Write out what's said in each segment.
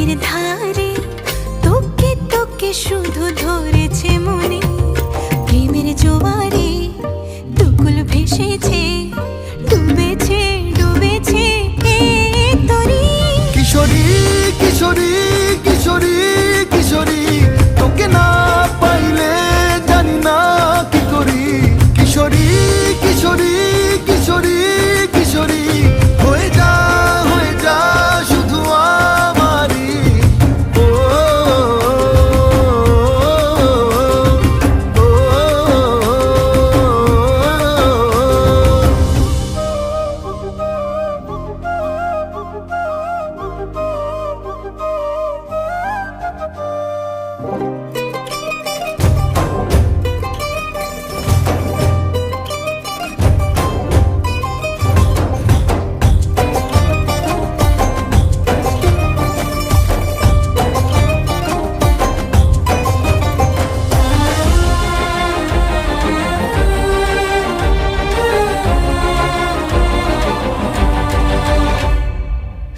চোখের ধারে তোকে তোকে শুধু ধরেছে মনে, প্রেমের জোয়ারে দুকুল ভেসেছে, ডুবেছে ডুবেছে তোরে। কিশোরী কিশোরী কিশোরী কিশোরী, তোকে না পাইলে জানি না কি করি। কিশোরী কিশোরী কিশোরী কিশোরী, হয়ে যা শুধু আমারই। ও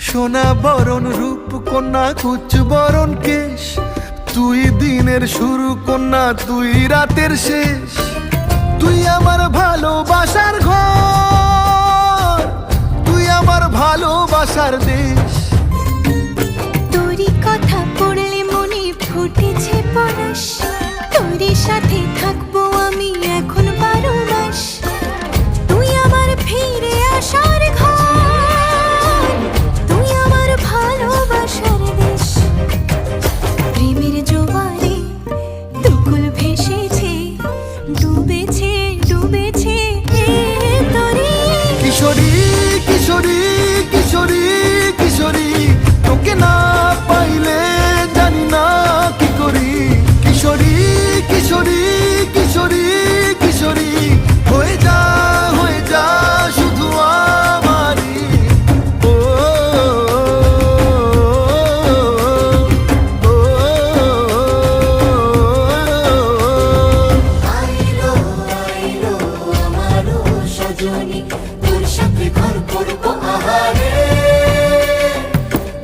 সোনা বরণ রূপ কন্যা কুচ বরণ কেশ, তুই দিনের শুরু কন্যা তুই রাতের শেষ। তুই আমার ভালোবাসার ঘর, তুই আমার ভালোবাসার দেশ। তোরই কথা পড়লে মনে ফুটেছে পরশ, তোরই সাথে থাকবো আমি এখন 12 মাস। তুই আমার ফিরে আসার ঘর, তুই আমার ভালোবাসার দেশ। প্রেমের জোয়ারে দুকুল ভেসেছে, ডুবেছে ডুবেছে তোরে। কিশোরী কিশোরী কিশোরী কিশোরী, তোকে না পাইলে জানি না কি করি। কিশোরী কিশোরী কিশোরী কিশোরী, হয়ে যা শুধু আমারই। ও আইলো আইলো আমারও সজনী, তোর সাথে ঘর করবো আহারে।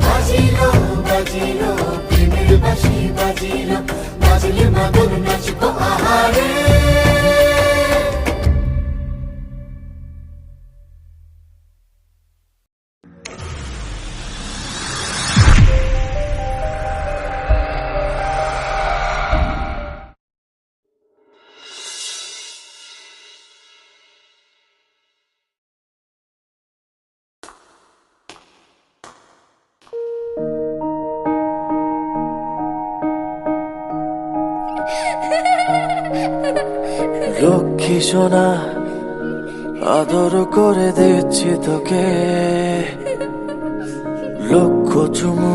বাজিলো বাজিলো প্রেমের বাঁশি বাজিলো, বাজলে মাদল নাচবো আহারে। লক্ষ্মী সোনা আদর করে দিচ্ছি তোকে, লক্ষ চুমু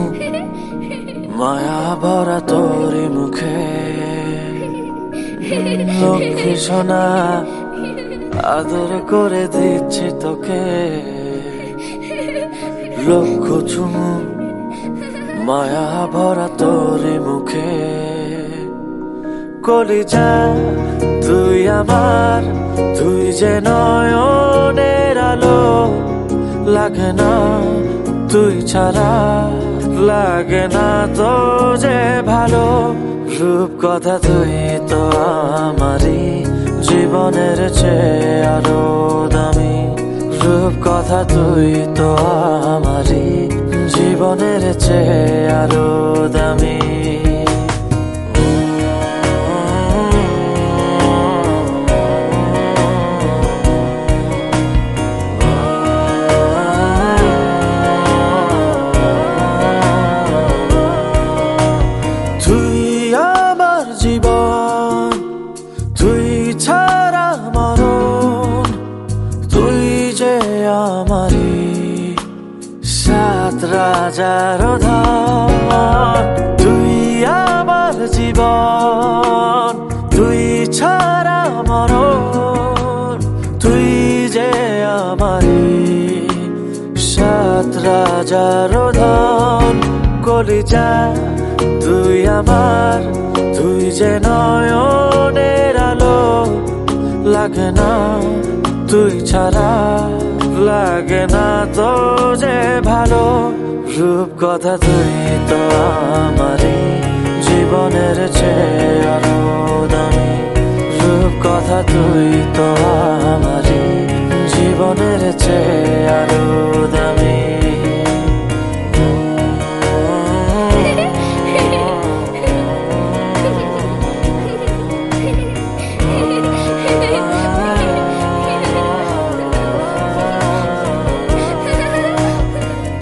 মায়া ভরা তোরই মুখে। লক্ষ্মী সোনা আদর করে দিচ্ছি তোকে, লক্ষ চুমু মায়া ভরা তোরই মুখে। কলিজা তুই আমার, তুই যে নয়নের আলো, লাগে না তুই ছাড়া, লাগে না তো যে ভালো। রূপ কথা তুই তো আমারই, জীবনের চেয়ে আরো দামি। রূপ কথা তুই তো আমারই, জীবনের চেয়ে আরো দামি। রাজার ধন তুই আমার জীবন, তুই ছাড়া মরণ, তুই যে আমারি সাত রাজার ধন। কলিজা তুই আমার, তুই যে নয়নের আলো, লাগে না তুই ছাড়া, লাগে না তো যে ভালো। রূপকথা তুই তো আমারই জীবনের চেয়ে আরো দামি। রূপকথা তুই তো আমারই জীবনের চেয়ে আরো দামি।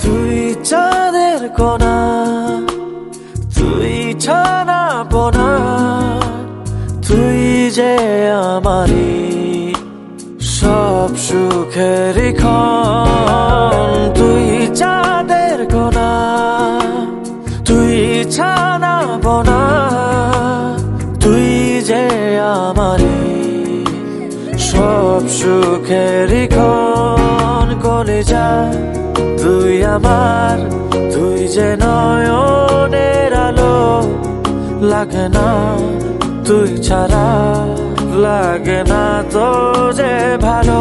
তুই চাঁদের কোনা, তুই ছানা পোনা, তুই যে আমারই সব সুখের ক্ষণ। তুই চাঁদের কোনা, তুই ছানা পোনা, তুই যে আমারই সব সুখের ক্ষণ। কলিজা তুই আমার, তুই যে নয়নের আলো, লাগে না তুই ছাড়া, লাগে না তো যে ভালো।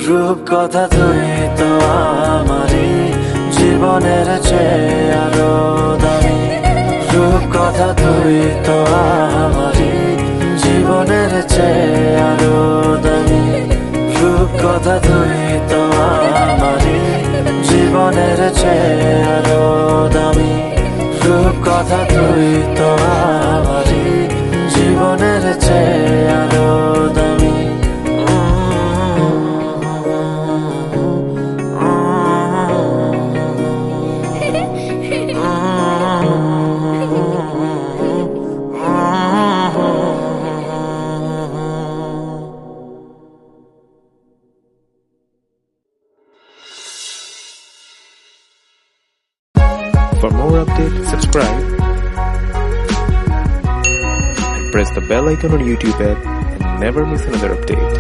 রূপকথা তুই তো আমারই জীবনের চেয়ে আরো দামি। রূপকথা তুই তো আমারই জীবনের চেয়ে আরো দামি। রূপকথা তুই তো আমারই জীবনের চেয়ে আরো দামি। রূপকথা তুই তো আমারই জীবনের চেয়ে আরো দামি। For more updates, subscribe and press the bell icon on YouTube app and never miss another update.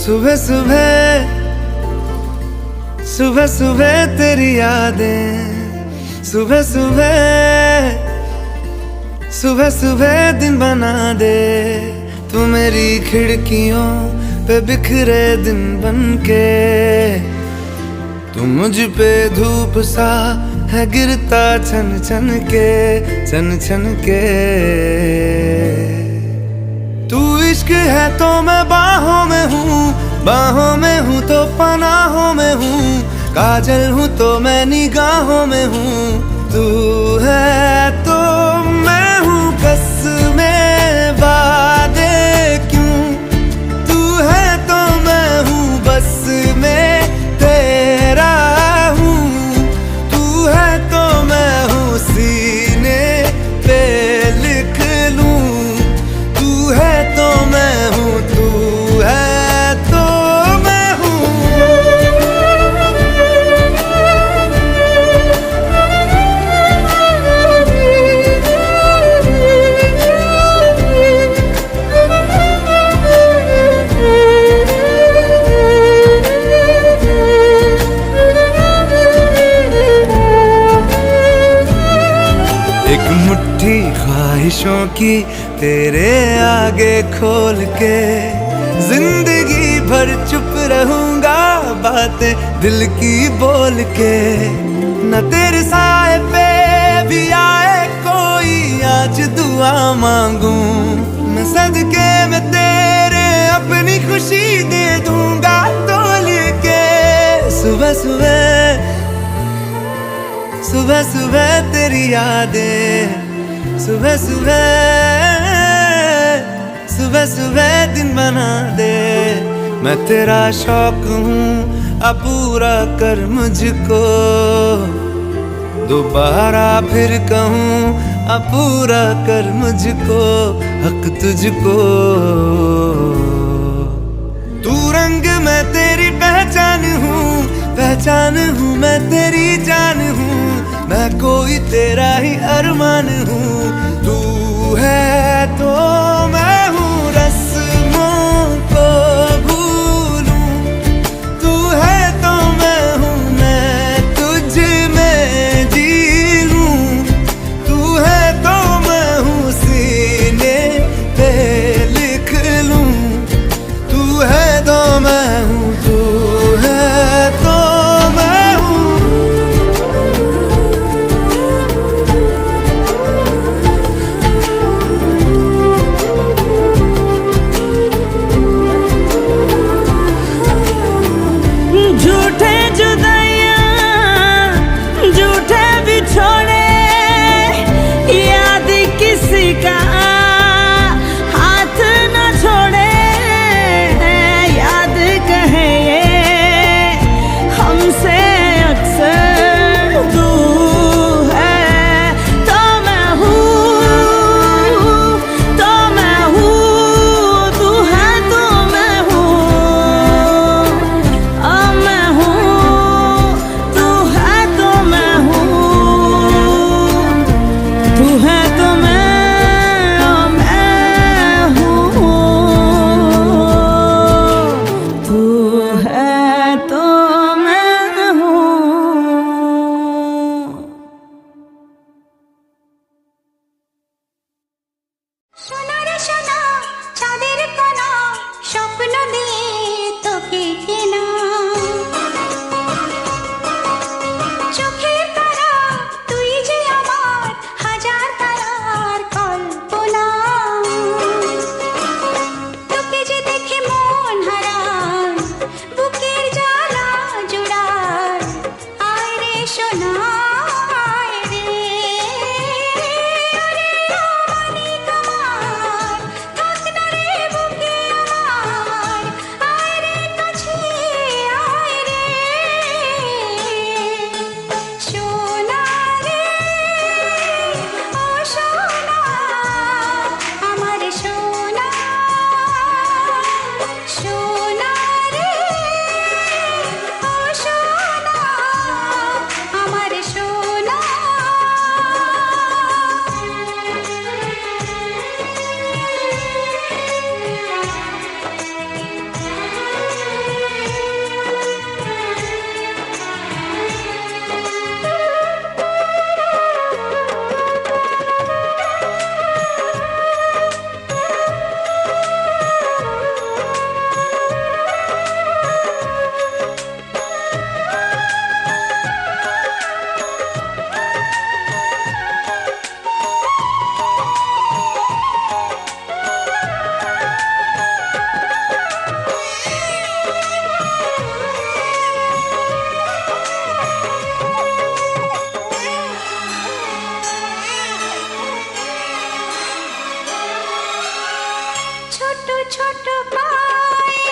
सुबह सुबह सुबह सुबह तेरी यादें, सुबह सुबह सुबह सुबह दिन बना दे। तू मेरी खिड़कियों पे बिखरे दिन बनके, तू मुझ पे धूप सा है गिरता छन छन के, छन छन के। तू इश्क है तो मैं बाहों में हूँ, बाहों में हूँ तो पनाहों में हूँ, काजल हूँ तो मैं निगाहों में हूँ। तू है तो मैं हूँ कसमें वादे क्यों, तू है तो मैं हूँ बस में तेरा हूँ। तू है तो मैं हूँ सीने पे लिख लूँ, तू है तो मैं हूँ, तू है तो मैं हूँ। एक मुट्ठी ख्वाहिशों की तेरे आगे खोल के, जिंदगी भर चुप रहूंगा बातें दिल की बोल के। न तेरे साए पे भी आए कोई आज दुआ मांगू, मैं सदके में तेरे अपनी खुशी दे दूंगा तोल के। सुबह सुबह सुबह सुबह तेरी यादें, सुबह सुबह सुबह सुबह दिन बना दे। मैं तेरा शौक हूँ अब पूरा कर मुझको, दोबारा फिर कहूँ अब पूरा कर मुझको, हक तुझको। तू रंग मैं तेरी पहचान हूँ, पहचान हूँ मैं तेरी जान हूँ। मैं कोई तेरा ही अरमान हूँ। तू है तो मैं हूँ, रस्मों को भूलूं। तू है तो मैं हूँ, मैं तुझ में जी लूं। तू है तो मैं हूँ, सीने पे लिख लूं। तू है तो मैं हूँ, तू है तो मैं हूँ। झूठे जुदाइयां, झूठे बिछोड़े, याद किसी का हाथ न छोड़े। याद कहे ये हमसे अक्सर, तू है तो मैं हूँ, तो मैं हूँ। तू है तो मैं हूँ, मैं हूँ। तू है तो मैं हूँ, तू है तो मैं हूँ। तू है तो मैं हूँ। সোনা রে সোনা, চাঁদের কণা, স্বপ্ন দিয়ে তোকে কেনা। চোখের তারা, তুই যে আমার হাজার তারার কল্পনা। তোকে যে দেখে মন হারায়, বুকের জ্বালা জুড়ায়। আয় রে সোনা, আয় রে, ওরে অমানিক আমার, থাক না রে বুকে আমার। আয় রে কাছে, আয় রে সোনা রে, ও সোনা, আমার সোনা। সোনা রে, ও সোনা, আমার সোনা। ছোট ছোট পায়ে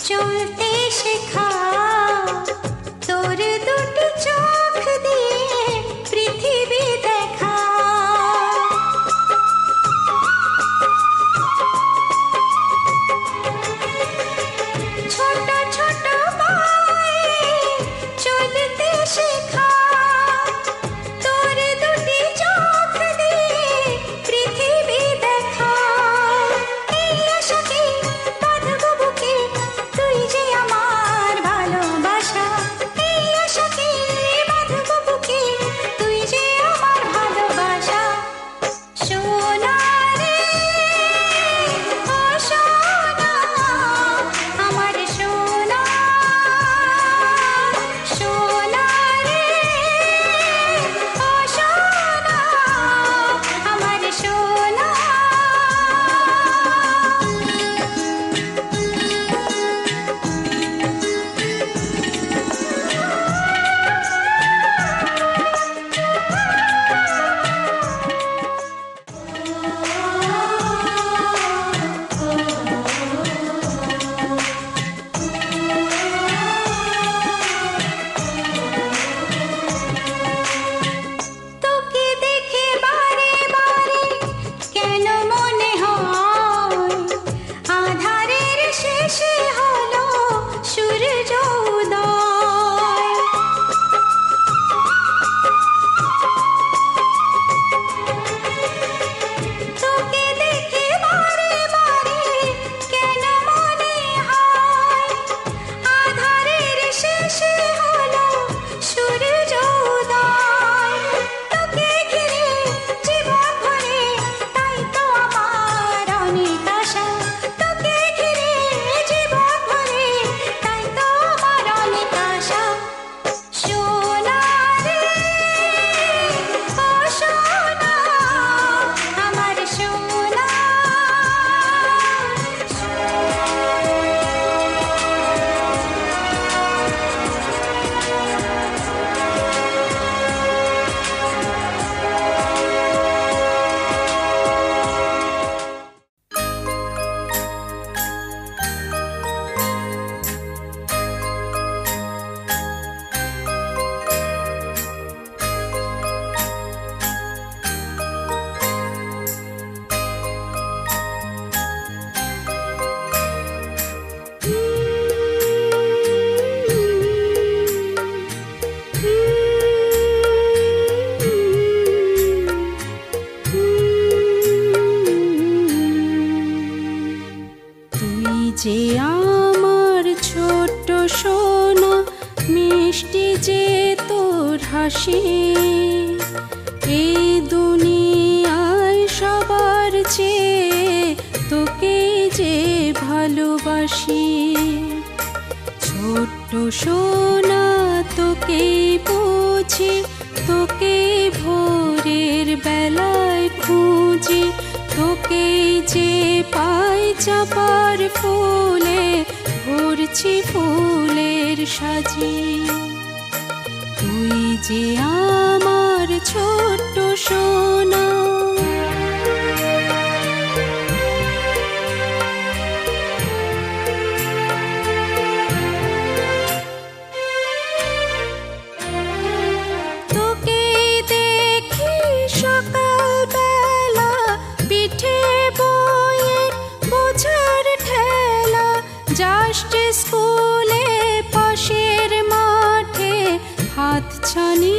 চলতে শেখা, তোর দুটি চোখ দিয়ে পৃথিবী দেখা। ছোট ছোট পায়ে চলতে শেখা, তোর দুটি চোখ দিয়ে পৃথিবী দেখা। এই আশাকে বাঁধবো বুকে, তুই যে যে আমার ছোট্ট সোনা, মিষ্টি যে তোর হাসি, এই দুনিয়ায় সবার চেয়ে তোকে যে ভালোবাসি। ছোট্ট সোনা তোকে বুঝি, তোকে ভোরের বেলায় খুঁজি, তোকে যে পাই চাপার ফুলে ভরছি ফুলের সাজি। তুই যে আমার ছোট্ট সোনা। তোকে দেখি সকাল বেলা, পিঠে বয়ে বোঝার ঠেলা, যাস স্কুলে পাশের মাঠে হাত ছানি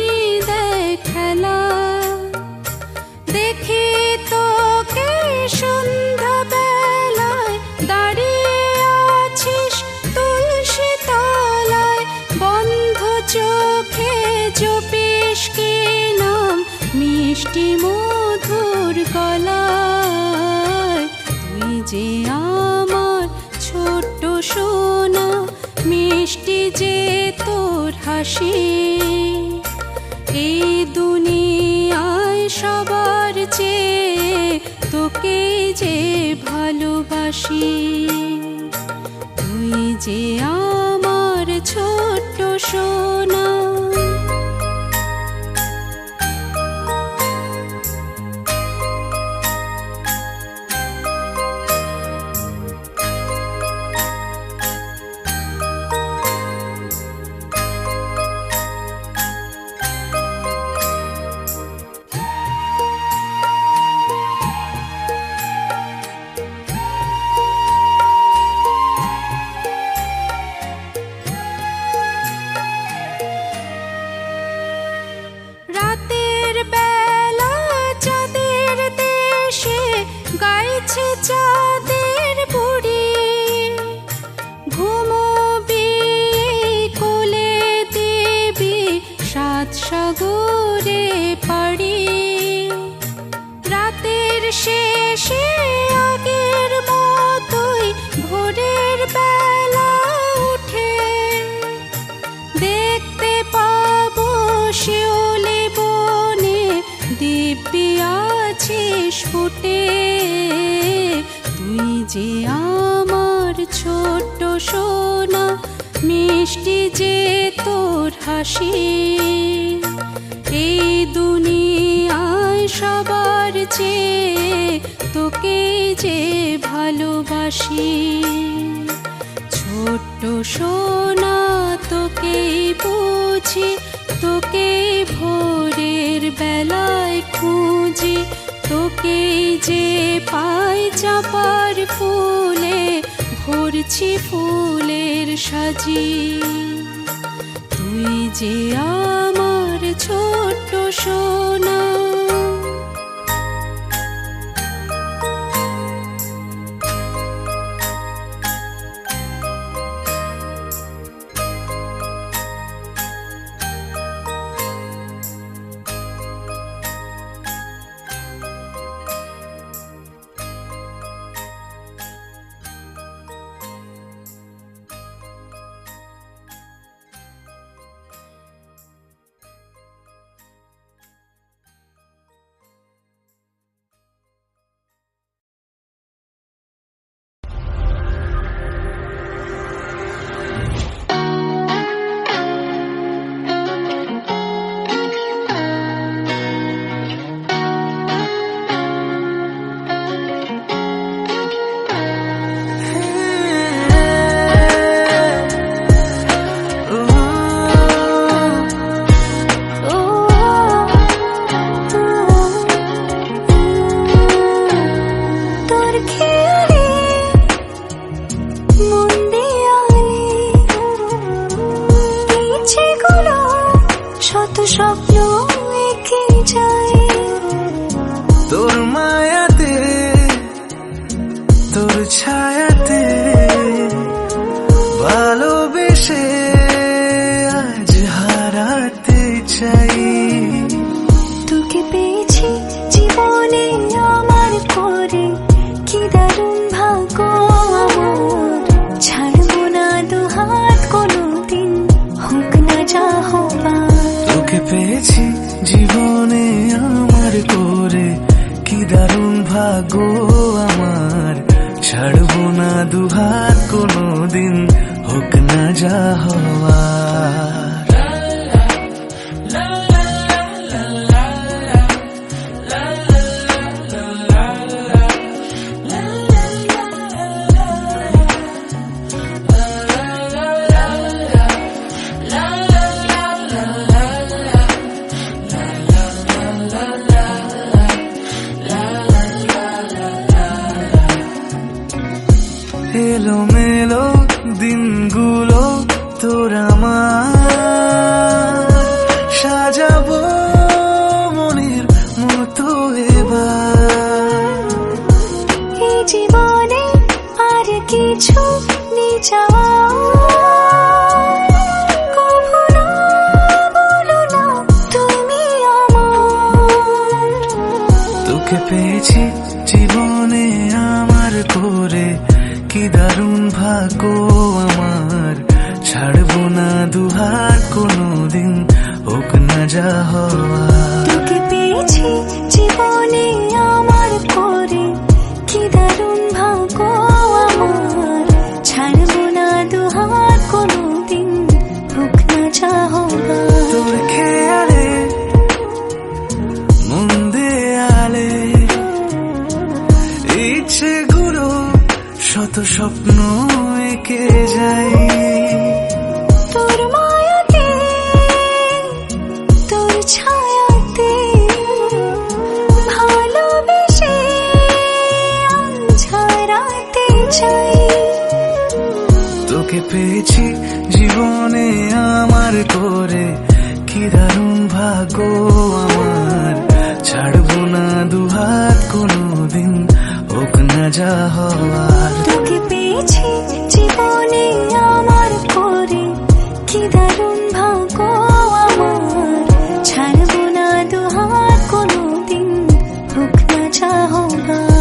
দেয় খেলা। দেখি তোকে সন্ধ্যা বেলায় দাঁড়িয়ে আছিস তুলসী তলায়, বন্ধ চোখে জপিস কি নাম মিষ্টি মধুর গলায়। তুই যে আমার ছোট্ট সোনা, মিষ্টি যে তোর হাসি, এই দুনিয়ায় সবার চেয়ে তোকে যে ভালোবাসি। তুই যে আমার ছোট্ট সোনা। রাতের বেলা চাঁদের দেশে গাইছে চাঁদের বুড়ি, ঘুমোবি কোলে দেবী সাত সাগরে পাড়ি। রাতের শেষে আগের মতোই ভোরের বেলা উঠে, দেখতে পাবো শিউলি বনে দিব্যি আছিস ফুটে। তুই যে আমার ছোট্ট সোনা, মিষ্টি যে তোর হাসি, এই দুনিয়ায় সবার চেয়ে তোকে যে ভালোবাসি। ছোট্ট সোনা তোকে বুঝি, তোকে ভোরের বেলায় খুঁজি, তোকে যে পাই চাপার ফুলে ভরছি ফুলের সাজি। তুই যে আমার ছোট্ট সোনা। শত স্বপ্ন এঁকে যায় তোর মায়াতে, তোর ছায়াতে ভাগ্য আমার, ছাড়বো না দুহাত কোনোদিন, হোক না যা হওয়ার। এলো মেলো দিনগুলো তোর আমার, সাজাবো মনের মতো এবার। এই জীবনে আর কিছু নেই চাওয়া, কখনো বলো না তুমি আমার। তোকে পেয়েছি জীবনে আমার করে, কি দারুণ ভাগ্য আমার, ছাড়বো না দুহাত কোনোদিন, হোক না যা হওয়া। তোকে পেয়েছি জীবনে আমার করে, কি দারুণ ভাগ্য আমার, ছাড়বো না দুহাত কোনোদিন, হোক না যা হওয়া। তোর খেয়ালে মন দেয়ালে ইচ্ছেগুলো শত স্বপ্ন এঁকে যাই। তোর মায়াতে তোর ছায়াতে ভালোবেসে ছাড়াতে চাই। তোকে পেয়েছি জীবনে আমার করে, কি দারুণ ভাগ্য আমার, ছাড়বো না দুহাত কোনোদিন, হোক না যা হওয়ার। তোকে পেয়েছি জীবনে আমার করে, কি দারুণ ভাগ্য আমার, ছাড়বো না দুহাত কোনোদিন, হোক না যা হওয়ার।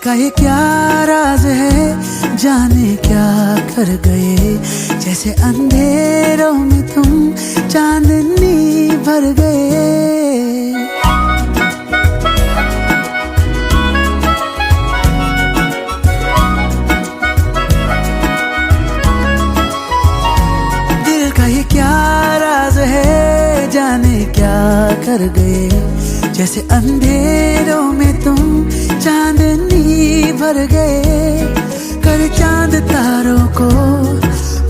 का ये क्या राज है, जाने क्या कर गए, जैसे अंधेरों में तुम चांदनी भर गए। दिल का ये क्या राज है, जाने क्या कर गए, जैसे अंधेरों में तुम चांदनी भर गए। कर चांद तारों को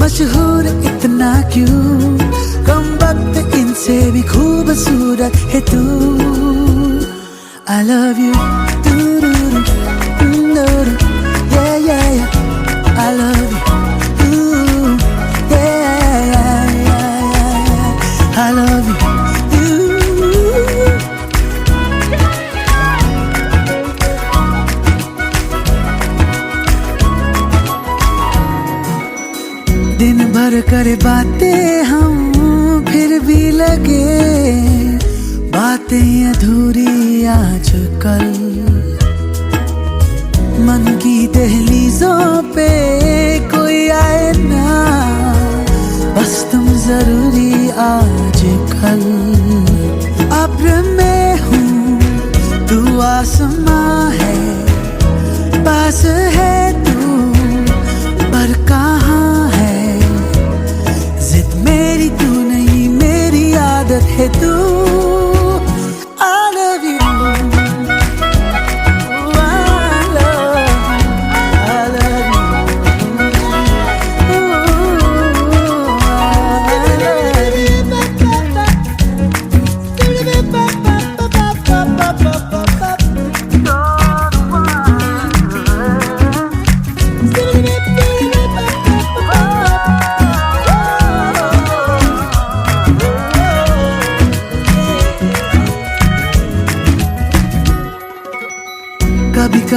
मशहूर इतना क्यों, कम वक्त इनसे भी खूबसूरत है तू। I love you, yeah yeah yeah, I love you, yeah yeah yeah, I love you. दिन भर करे बातें हम, फिर भी लगे बातें अधूरी आजकल। मन की दहलीजों पे कोई आए ना, बस तुम जरूरी आजकल। अब्र में हूँ तू आसमां है, पास है तू पर कहाँ है, जिद मेरी तू नहीं मेरी आदत है तू। I love you, I love you, I love you.